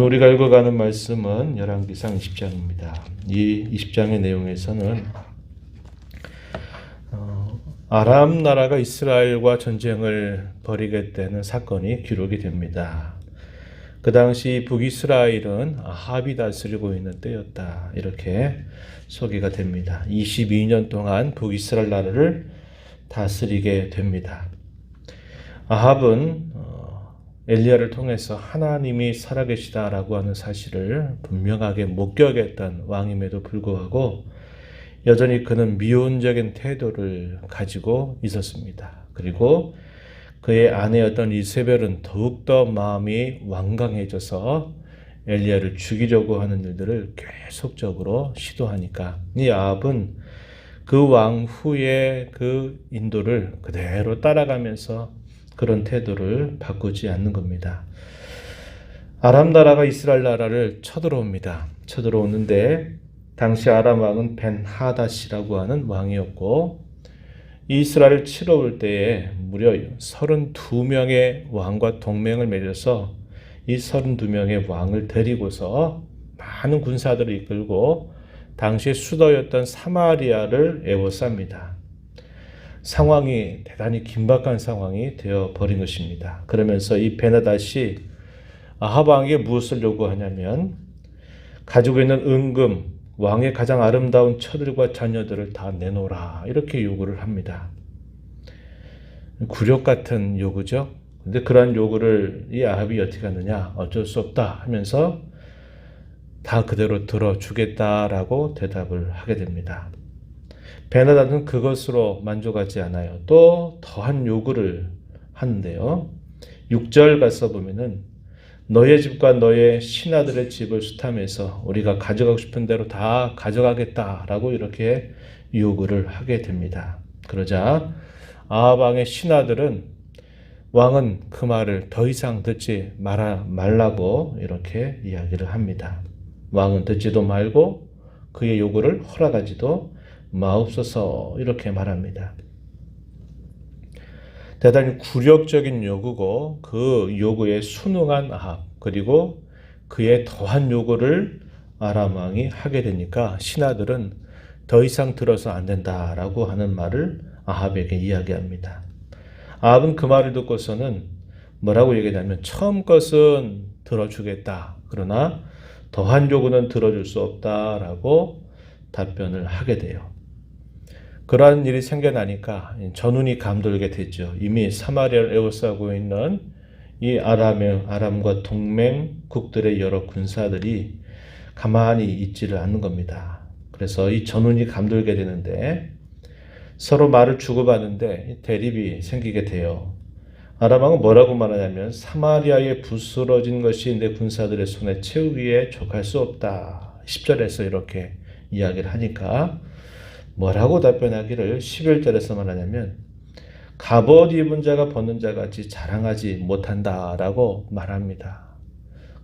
우리가 읽어가는 말씀은 열왕기상 20장입니다. 이 20장의 내용에서는 아람 나라가 이스라엘과 전쟁을 벌이겠다는 사건이 기록이 됩니다. 그 당시 북이스라엘은 아합이 다스리고 있는 때였다. 이렇게 소개가 됩니다. 22년 동안 북이스라엘 나라를 다스리게 됩니다. 아합은 엘리야를 통해서 하나님이 살아계시다라고 하는 사실을 분명하게 목격했던 왕임에도 불구하고 여전히 그는 미온적인 태도를 가지고 있었습니다. 그리고 그의 아내였던 이세벨은 더욱더 마음이 완강해져서 엘리야를 죽이려고 하는 일들을 계속적으로 시도하니까 이 아합은 그 왕 후의 그 인도를 그대로 따라가면서 그런 태도를 바꾸지 않는 겁니다. 아람 나라가 이스라엘 나라를 쳐들어옵니다. 쳐들어오는데 당시 아람 왕은 벤하닷이라고 하는 왕이었고 이스라엘을 치러 올 때에 무려 32명의 왕과 동맹을 맺어서 이 32명의 왕을 데리고서 많은 군사들을 이끌고 당시의 수도였던 사마리아를 에워쌉니다. 상황이 대단히 긴박한 상황이 되어버린 것입니다. 그러면서 이 벤하닷이 아합 왕에게 무엇을 요구하냐면 가지고 있는 은금, 왕의 가장 아름다운 처들과 자녀들을 다 내놓으라 이렇게 요구를 합니다. 굴욕 같은 요구죠. 근데 그러한 요구를 이 아합이 어떻게 하느냐, 어쩔 수 없다 하면서 다 그대로 들어주겠다라고 대답을 하게 됩니다. 벤하닷은 그것으로 만족하지 않아요. 또 더한 요구를 하는데요. 6절 가서 보면은 너의 집과 너의 신하들의 집을 수탐해서 우리가 가져가고 싶은 대로 다 가져가겠다라고 이렇게 요구를 하게 됩니다. 그러자 아합 왕의 신하들은 왕은 그 말을 더 이상 듣지 말라고 이렇게 이야기를 합니다. 왕은 듣지도 말고 그의 요구를 허락하지도 마옵소서 이렇게 말합니다. 대단히 굴욕적인 요구고 그 요구에 순응한 아합 그리고 그의 더한 요구를 아람 왕이 하게 되니까 신하들은 더 이상 들어서 안 된다라고 하는 말을 아합에게 이야기합니다. 아합은 그 말을 듣고서는 뭐라고 얘기하냐면 처음 것은 들어주겠다. 그러나 더한 요구는 들어줄 수 없다라고 답변을 하게 돼요. 그러한 일이 생겨나니까 전운이 감돌게 됐죠. 이미 사마리아를 에워싸고 있는 이 아람과 동맹국들의 여러 군사들이 가만히 있지를 않는 겁니다. 그래서 이 전운이 감돌게 되는데 서로 말을 주고받는데 대립이 생기게 돼요. 아람 왕은 뭐라고 말하냐면 사마리아에 부스러진 것이 내 군사들의 손에 채우기에 족할 수 없다. 10절에서 이렇게 이야기를 하니까 뭐라고 답변하기를 11절에서 말하냐면 갑옷 입은 자가 벗는 자 같이 자랑하지 못한다라고 말합니다.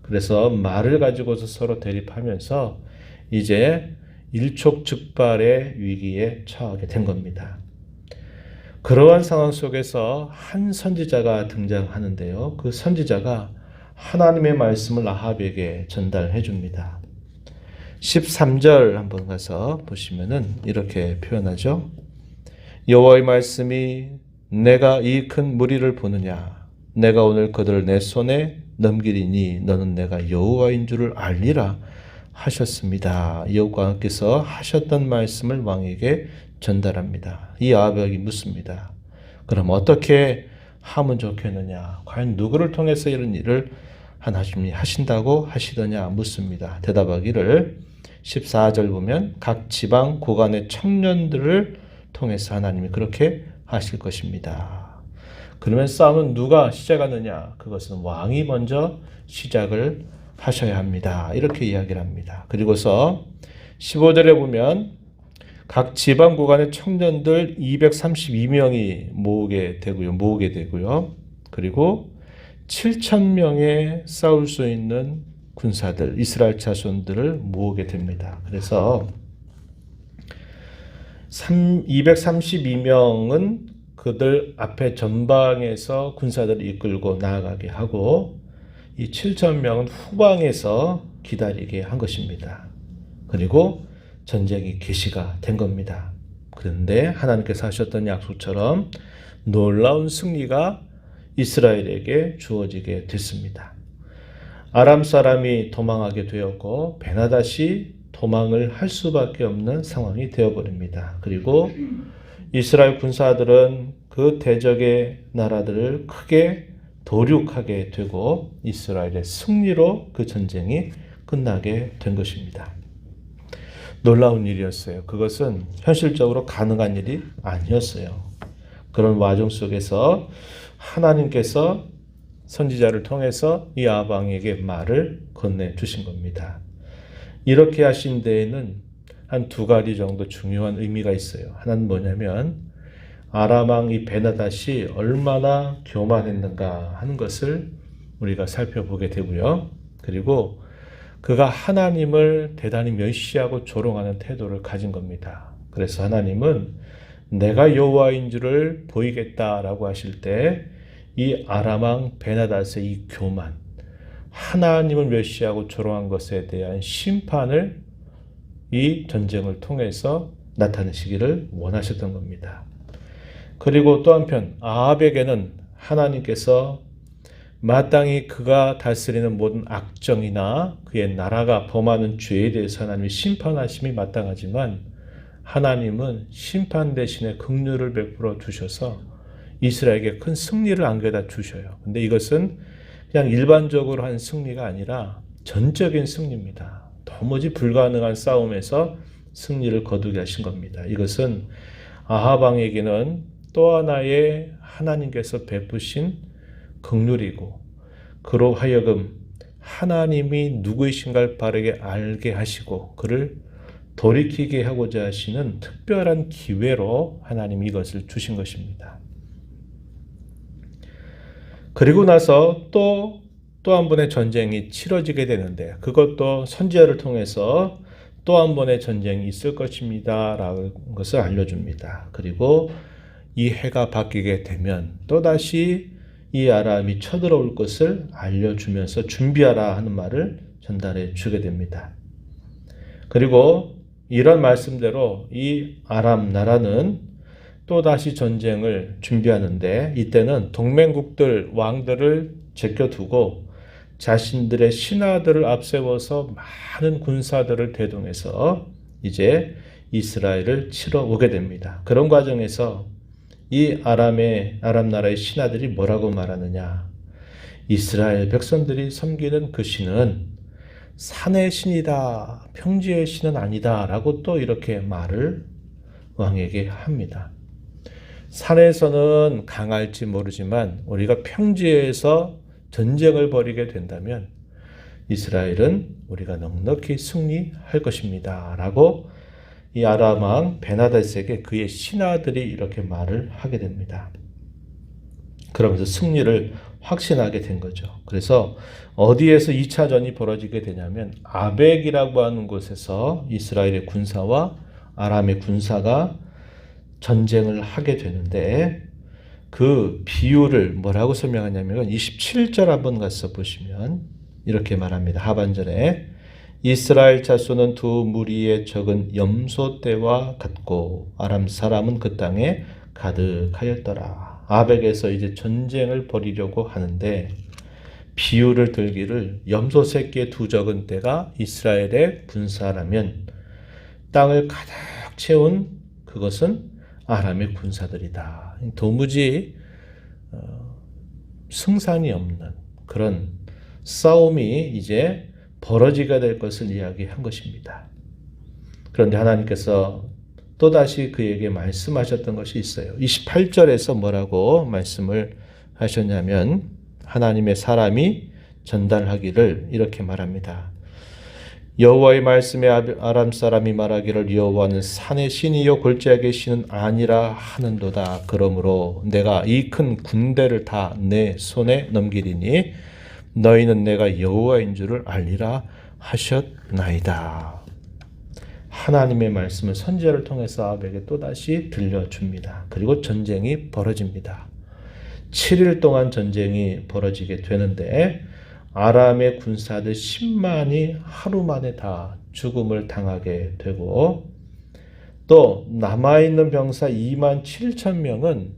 그래서 말을 가지고서 서로 대립하면서 이제 일촉즉발의 위기에 처하게 된 겁니다. 그러한 상황 속에서 한 선지자가 등장하는데요. 그 선지자가 하나님의 말씀을 아합에게 전달해 줍니다. 13절 한번 가서 보시면은 이렇게 표현하죠. 여호와의 말씀이 내가 이 큰 무리를 보느냐 내가 오늘 그들을 내 손에 넘기리니 너는 내가 여호와인 줄을 알리라 하셨습니다. 여호와께서 하셨던 말씀을 왕에게 전달합니다. 이 아합이 묻습니다. 그럼 어떻게 하면 좋겠느냐? 과연 누구를 통해서 이런 일을 하나님이 하신다고 하시더냐 묻습니다. 대답하기를 14절 보면 각 지방 고관의 청년들을 통해서 하나님이 그렇게 하실 것입니다. 그러면 싸움은 누가 시작하느냐? 그것은 왕이 먼저 시작을 하셔야 합니다. 이렇게 이야기를 합니다. 그리고서 15절에 보면 각 지방 고관의 청년들 232명이 모으게 되고요. 그리고 7,000명의 싸울 수 있는 군사들, 이스라엘 자손들을 모으게 됩니다. 그래서 232명은 그들 앞에 전방에서 군사들을 이끌고 나아가게 하고 이 7천 명은 후방에서 기다리게 한 것입니다. 그리고 전쟁이 개시가 된 겁니다. 그런데 하나님께서 하셨던 약속처럼 놀라운 승리가 이스라엘에게 주어지게 됐습니다. 아람 사람이 도망하게 되었고 베나닷이 도망을 할 수밖에 없는 상황이 되어버립니다. 그리고 이스라엘 군사들은 그 대적의 나라들을 크게 도륙하게 되고 이스라엘의 승리로 그 전쟁이 끝나게 된 것입니다. 놀라운 일이었어요. 그것은 현실적으로 가능한 일이 아니었어요. 그런 와중 속에서 하나님께서 선지자를 통해서 이 아방에게 말을 건네주신 겁니다. 이렇게 하신 데에는 한 두 가지 정도 중요한 의미가 있어요. 하나는 뭐냐면 아람 왕 이 베나닷이 얼마나 교만했는가 하는 것을 우리가 살펴보게 되고요. 그리고 그가 하나님을 대단히 멸시하고 조롱하는 태도를 가진 겁니다. 그래서 하나님은 내가 여호와인 줄을 보이겠다라고 하실 때 이 아람 왕 베나닷의 이 교만, 하나님을 멸시하고 조롱한 것에 대한 심판을 이 전쟁을 통해서 나타내시기를 원하셨던 겁니다. 그리고 또 한편 아합에게는 하나님께서 마땅히 그가 다스리는 모든 악정이나 그의 나라가 범하는 죄에 대해서 하나님이 심판하심이 마땅하지만 하나님은 심판 대신에 긍휼을 베풀어 주셔서 이스라엘에게 큰 승리를 안겨다 주셔요. 근데 이것은 그냥 일반적으로 한 승리가 아니라 전적인 승리입니다. 도무지 불가능한 싸움에서 승리를 거두게 하신 겁니다. 이것은 아합 왕에게는 또 하나의 하나님께서 베푸신 긍휼이고 그로 하여금 하나님이 누구이신가를 바르게 알게 하시고 그를 돌이키게 하고자 하시는 특별한 기회로 하나님이 이것을 주신 것입니다. 그리고 나서 또 한 번의 전쟁이 치러지게 되는데 그것도 선지자를 통해서 또 한 번의 전쟁이 있을 것입니다 라는 것을 알려줍니다. 그리고 이 해가 바뀌게 되면 또다시 이 아람이 쳐들어올 것을 알려주면서 준비하라 하는 말을 전달해 주게 됩니다. 그리고 이런 말씀대로 이 아람 나라는 또다시 전쟁을 준비하는데 이때는 동맹국들 왕들을 제껴두고 자신들의 신하들을 앞세워서 많은 군사들을 대동해서 이제 이스라엘을 치러 오게 됩니다. 그런 과정에서 이 아람 나라의 신하들이 뭐라고 말하느냐? 이스라엘 백성들이 섬기는 그 신은 산의 신이다, 평지의 신은 아니다 라고 또 이렇게 말을 왕에게 합니다. 산에서는 강할지 모르지만 우리가 평지에서 전쟁을 벌이게 된다면 이스라엘은 우리가 넉넉히 승리할 것입니다 라고 이 아람 왕 베나닷에게 그의 신하들이 이렇게 말을 하게 됩니다. 그러면서 승리를 확신하게 된 거죠. 그래서 어디에서 2차전이 벌어지게 되냐면 아벡이라고 하는 곳에서 이스라엘의 군사와 아람의 군사가 전쟁을 하게 되는데 그 비유를 뭐라고 설명하냐면 27절 한번 가서 보시면 이렇게 말합니다. 하반절에 이스라엘 자손은 두 무리의 적은 염소떼와 같고 아람 사람은 그 땅에 가득하였더라. 아벡에서 이제 전쟁을 벌이려고 하는데 비유를 들기를 염소 새끼의 두 적은 떼가 이스라엘의 군사라면 땅을 가득 채운 그것은 아람의 군사들이다. 도무지 승산이 없는 그런 싸움이 이제 벌어지게 될 것을 이야기한 것입니다. 그런데 하나님께서 또다시 그에게 말씀하셨던 것이 있어요. 28절에서 뭐라고 말씀을 하셨냐면 하나님의 사람이 전달하기를 이렇게 말합니다. 여호와의 말씀에 아람 사람이 말하기를 여호와는 산의 신이요 골짜기의 신은 아니라 하는도다. 그러므로 내가 이 큰 군대를 다 내 손에 넘기리니 너희는 내가 여호와인 줄을 알리라 하셨나이다. 하나님의 말씀을 선지자를 통해서 아합에게 또다시 들려줍니다. 그리고 전쟁이 벌어집니다. 7일 동안 전쟁이 벌어지게 되는데 아람의 군사들 10만이 하루 만에 다 죽음을 당하게 되고 또 남아있는 병사 2만 7천 명은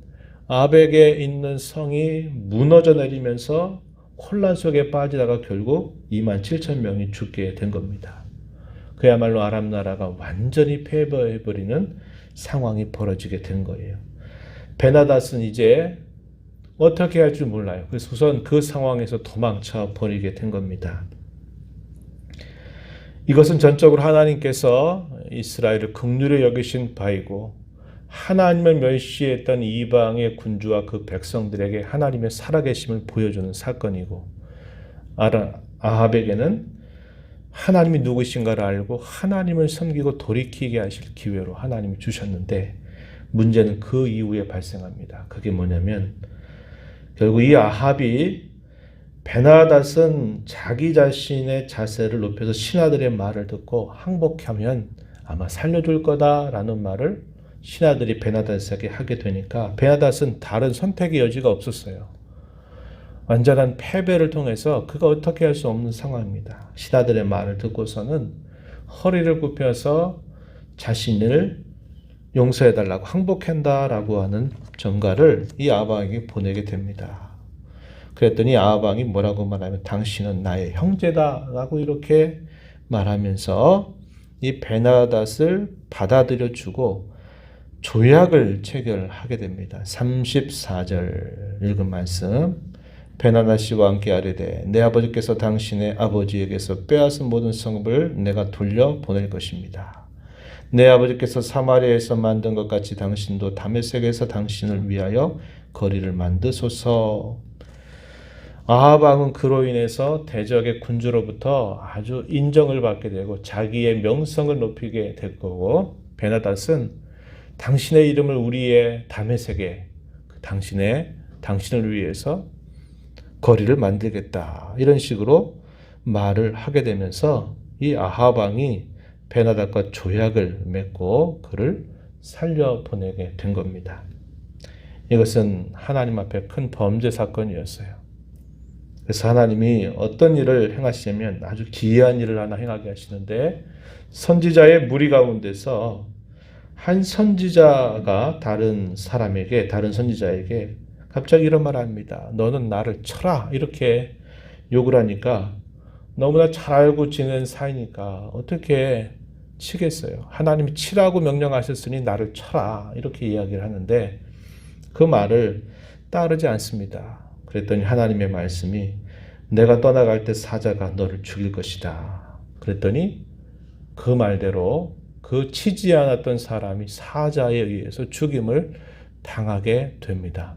아벡에 있는 성이 무너져 내리면서 혼란 속에 빠지다가 결국 2만 7천 명이 죽게 된 겁니다. 그야말로 아람 나라가 완전히 패배해버리는 상황이 벌어지게 된 거예요. 베나닷은 이제 어떻게 할 줄 몰라요. 그래서 우선 그 상황에서 도망쳐 버리게 된 겁니다. 이것은 전적으로 하나님께서 이스라엘을 긍휼히 여기신 바이고 하나님을 멸시했던 이방의 군주와 그 백성들에게 하나님의 살아계심을 보여주는 사건이고 아합에게는 하나님이 누구신가를 알고 하나님을 섬기고 돌이키게 하실 기회로 하나님이 주셨는데 문제는 그 이후에 발생합니다. 그게 뭐냐면 결국 이 아합이 베나닷은 자기 자신의 자세를 높여서 신하들의 말을 듣고 항복하면 아마 살려줄 거다라는 말을 신하들이 베나닷에게 하게 되니까 베나닷은 다른 선택의 여지가 없었어요. 완전한 패배를 통해서 그가 어떻게 할 수 없는 상황입니다. 신하들의 말을 듣고서는 허리를 굽혀서 자신을 용서해달라고 항복한다라고 하는 전가를 이 아합에게 보내게 됩니다. 그랬더니 아합왕이 뭐라고 말하면 당신은 나의 형제다라고 이렇게 말하면서 이 베나닷을 받아들여 주고 조약을 체결하게 됩니다. 34절 읽은 말씀. 베나닷이 왕께 아뢰되 내 아버지께서 당신의 아버지에게서 빼앗은 모든 성읍을 내가 돌려 보낼 것입니다. 내 아버지께서 사마리아에서 만든 것 같이 당신도 다메섹에서 당신을 위하여 거리를 만드소서. 아합 왕은 그로 인해서 대적의 군주로부터 아주 인정을 받게 되고 자기의 명성을 높이게 될 거고 베나닷은 당신의 이름을 우리의 다메섹에 당신을 위해서 거리를 만들겠다 이런 식으로 말을 하게 되면서 이 아합 왕이 베나닷과 조약을 맺고 그를 살려보내게 된 겁니다. 이것은 하나님 앞에 큰 범죄 사건이었어요. 그래서 하나님이 어떤 일을 행하시냐면 아주 기이한 일을 하나 행하게 하시는데 선지자의 무리 가운데서 한 선지자가 다른 선지자에게 갑자기 이런 말을 합니다. 너는 나를 쳐라 이렇게 욕을 하니까 너무나 잘 알고 지낸 사이니까 어떻게 치겠어요. 하나님이 치라고 명령하셨으니 나를 쳐라 이렇게 이야기를 하는데 그 말을 따르지 않습니다. 그랬더니 하나님의 말씀이 내가 떠나갈 때 사자가 너를 죽일 것이다. 그랬더니 그 말대로 그 치지 않았던 사람이 사자에 의해서 죽임을 당하게 됩니다.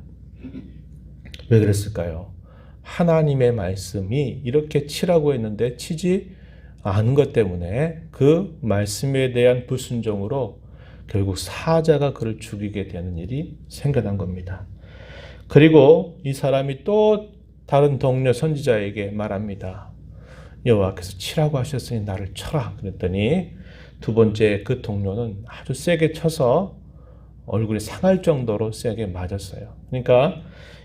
왜 그랬을까요? 하나님의 말씀이 이렇게 치라고 했는데 치지 않은 것 때문에 그 말씀에 대한 불순종으로 결국 사자가 그를 죽이게 되는 일이 생겨난 겁니다. 그리고 이 사람이 또 다른 동료 선지자에게 말합니다. 여호와께서 치라고 하셨으니 나를 쳐라. 그랬더니 두 번째 그 동료는 아주 세게 쳐서 얼굴이 상할 정도로 세게 맞았어요. 그러니까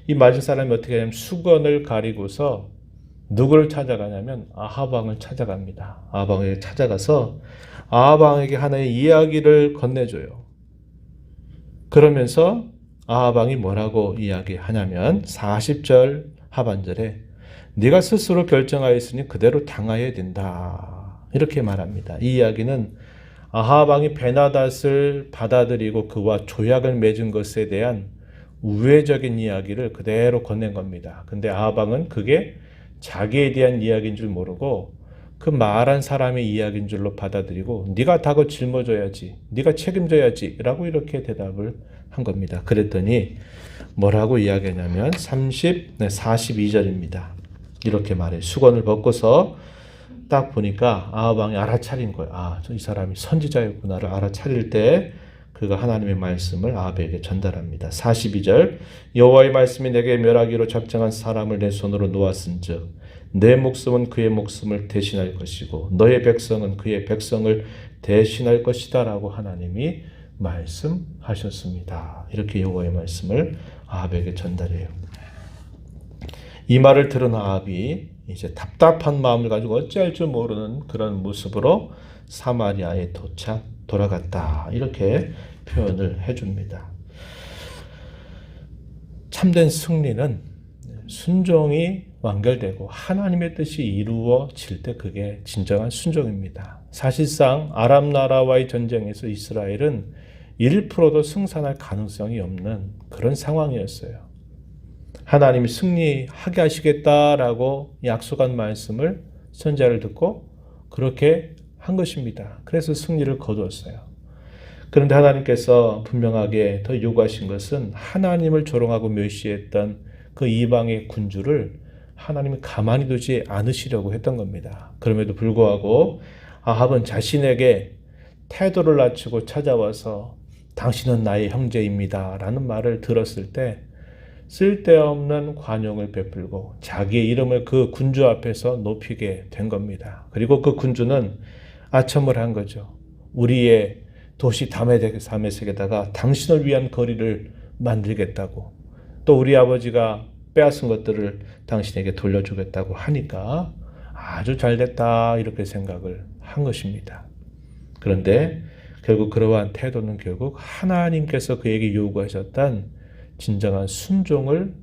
이 맞은 사람이 어떻게 하냐면 수건을 가리고서 누구를 찾아가냐면 아합 왕을 찾아갑니다. 아합 왕에게 찾아가서 아합 왕에게 하나의 이야기를 건네줘요. 그러면서 아합 왕이 뭐라고 이야기하냐면 40절 하반절에 네가 스스로 결정하였으니 그대로 당하여야 된다. 이렇게 말합니다. 이 이야기는 아합 왕이 베나닷을 받아들이고 그와 조약을 맺은 것에 대한 우회적인 이야기를 그대로 건넨 겁니다. 근데 아합 왕은 그게 자기에 대한 이야기인 줄 모르고 그 말한 사람의 이야기인 줄로 받아들이고 네가 닭을 짊어져야지, 네가 책임져야지 라고 이렇게 대답을 한 겁니다. 그랬더니 뭐라고 이야기하냐면 42절입니다. 이렇게 말해요. 수건을 벗고서 딱 보니까 아합 왕이 알아차린 거예요. 이 사람이 선지자였구나를 알아차릴 때 그가 하나님의 말씀을 아합에게 전달합니다. 42절 여호와의 말씀이 내게 멸하기로 작정한 사람을 내 손으로 놓았은즉 내 목숨은 그의 목숨을 대신할 것이고 너의 백성은 그의 백성을 대신할 것이다 라고 하나님이 말씀하셨습니다. 이렇게 여호와의 말씀을 아합에게 전달해요. 이 말을 들은 아합이 이제 답답한 마음을 가지고 어찌할 줄 모르는 그런 모습으로 사마리아에 돌아갔다. 이렇게 표현을 해줍니다. 참된 승리는 순종이 완결되고 하나님의 뜻이 이루어질 때 그게 진정한 순종입니다. 사실상 아람 나라와의 전쟁에서 이스라엘은 1%도 승산할 가능성이 없는 그런 상황이었어요. 하나님이 승리하게 하시겠다라고 약속한 말씀을 선지자를 듣고 그렇게 한 것입니다. 그래서 승리를 거두었어요. 그런데 하나님께서 분명하게 더 요구하신 것은 하나님을 조롱하고 멸시했던 그 이방의 군주를 하나님이 가만히 두지 않으시려고 했던 겁니다. 그럼에도 불구하고 아합은 자신에게 태도를 낮추고 찾아와서 당신은 나의 형제입니다 라는 말을 들었을 때 쓸데없는 관용을 베풀고 자기의 이름을 그 군주 앞에서 높이게 된 겁니다. 그리고 그 군주는 아첨을 한 거죠. 우리의 도시 다메섹에다가 당신을 위한 거리를 만들겠다고, 또 우리 아버지가 빼앗은 것들을 당신에게 돌려주겠다고 하니까 아주 잘됐다 이렇게 생각을 한 것입니다. 그런데 결국 그러한 태도는 결국 하나님께서 그에게 요구하셨던 진정한 순종을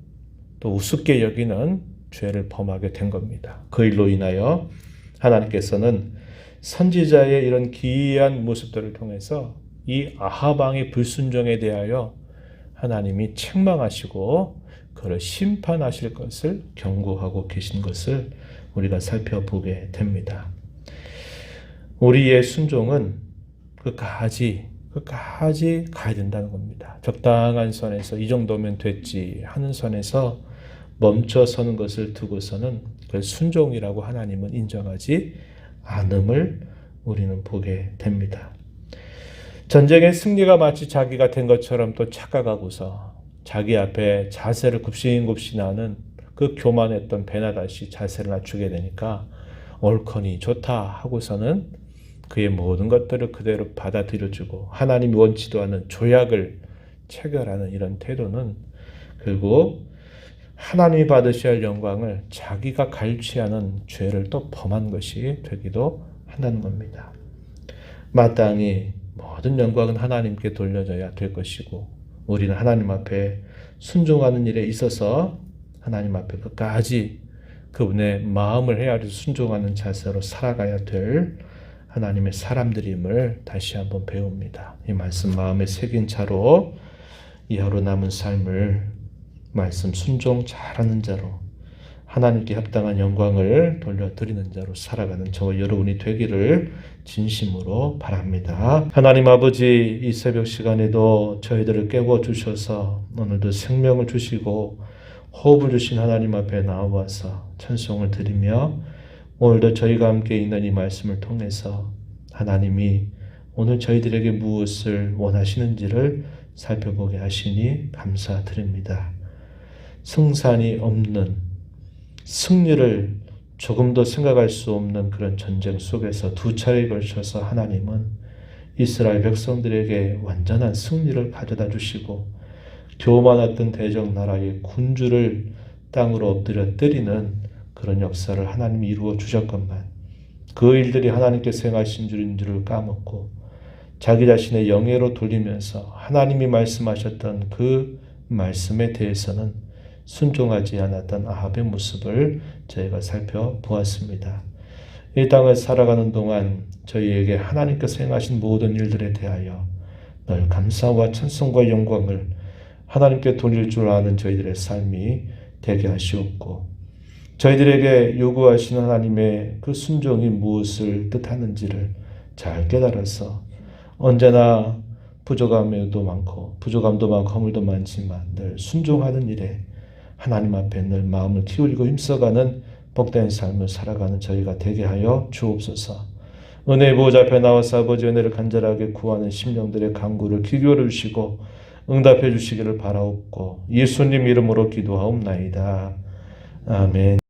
또 우습게 여기는 죄를 범하게 된 겁니다. 그 일로 인하여 하나님께서는 선지자의 이런 기이한 모습들을 통해서 이 아합 왕의 불순종에 대하여 하나님이 책망하시고 그를 심판하실 것을 경고하고 계신 것을 우리가 살펴보게 됩니다. 우리의 순종은 끝까지 가야 된다는 겁니다. 적당한 선에서 이 정도면 됐지 하는 선에서 멈춰서는 것을 두고서는 그걸 순종이라고 하나님은 인정하지 않음을 우리는 보게 됩니다. 전쟁의 승리가 마치 자기가 된 것처럼 또 착각하고서 자기 앞에 자세를 굽신굽신하는 그 교만했던 베나다시 자세를 낮추게 되니까 옳거니 좋다 하고서는 그의 모든 것들을 그대로 받아들여주고 하나님이 원치도 않은 조약을 체결하는 이런 태도는 결국 하나님이 받으셔야 할 영광을 자기가 갈취하는 죄를 또 범한 것이 되기도 한다는 겁니다. 마땅히 모든 영광은 하나님께 돌려져야 될 것이고 우리는 하나님 앞에 순종하는 일에 있어서 하나님 앞에 끝까지 그분의 마음을 헤아려 순종하는 자세로 살아가야 될 하나님의 사람들임을 다시 한번 배웁니다. 이 말씀 마음에 새긴 차로 이 하루 남은 삶을 말씀 순종 잘하는 자로 하나님께 합당한 영광을 돌려드리는 자로 살아가는 저와 여러분이 되기를 진심으로 바랍니다. 하나님 아버지, 이 새벽 시간에도 저희들을 깨워주셔서 오늘도 생명을 주시고 호흡을 주신 하나님 앞에 나와서 찬송을 드리며 오늘도 저희가 함께 있는 이 말씀을 통해서 하나님이 오늘 저희들에게 무엇을 원하시는지를 살펴보게 하시니 감사드립니다. 승산이 없는 승리를 조금도 생각할 수 없는 그런 전쟁 속에서 두 차례에 걸쳐서 하나님은 이스라엘 백성들에게 완전한 승리를 가져다 주시고 교만했던 대적 나라의 군주를 땅으로 엎드려 때리는 그런 역사를 하나님이 이루어 주셨건만 그 일들이 하나님께서 행하신 줄을 까먹고 자기 자신의 영예로 돌리면서 하나님이 말씀하셨던 그 말씀에 대해서는 순종하지 않았던 아합의 모습을 저희가 살펴보았습니다. 이 땅을 살아가는 동안 저희에게 하나님께서 행하신 모든 일들에 대하여 늘 감사와 찬송과 영광을 하나님께 돌릴 줄 아는 저희들의 삶이 되게 하시옵고 저희들에게 요구하시는 하나님의 그 순종이 무엇을 뜻하는지를 잘 깨달아서 언제나 부족함도 많고 허물도 많지만 늘 순종하는 일에 하나님 앞에 늘 마음을 기울이고 힘써가는 복된 삶을 살아가는 저희가 되게 하여 주옵소서. 은혜의 보호자 앞에 나와서 아버지 은혜를 간절하게 구하는 심령들의 간구를 기울여 주시고 응답해 주시기를 바라옵고 예수님 이름으로 기도하옵나이다. 아멘.